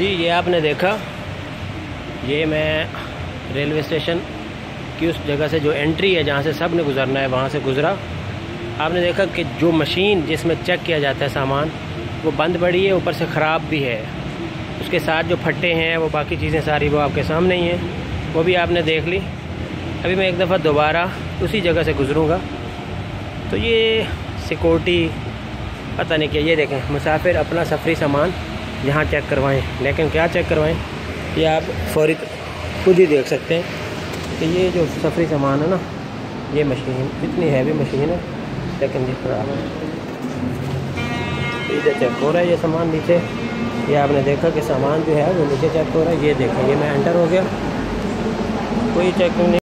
जी ये आपने देखा, ये मैं रेलवे स्टेशन की उस जगह से जो एंट्री है जहाँ से सब ने गुजरना है वहाँ से गुज़रा। आपने देखा कि जो मशीन जिसमें चेक किया जाता है सामान वो बंद पड़ी है, ऊपर से ख़राब भी है। उसके साथ जो फट्टे हैं वो बाकी चीज़ें सारी वो आपके सामने ही हैं, वो भी आपने देख ली। अभी मैं एक दफ़ा दोबारा उसी जगह से गुज़रूँगा तो ये सिक्योरिटी पता नहीं क्या। ये देखें, मुसाफिर अपना सफरी सामान यहाँ चेक करवाएं, लेकिन क्या चेक करवाएं ये आप फौरी खुद ही देख सकते हैं कि ये जो सफरी सामान है ना, ये मशीन इतनी हैवी मशीन है, लेकिन जिस तरह इधर चेक हो रहा है ये सामान नीचे। ये आपने देखा कि सामान जो है वो नीचे चेक हो रहा है। ये देखें, ये मैं एंटर हो गया, कोई चेक नहीं।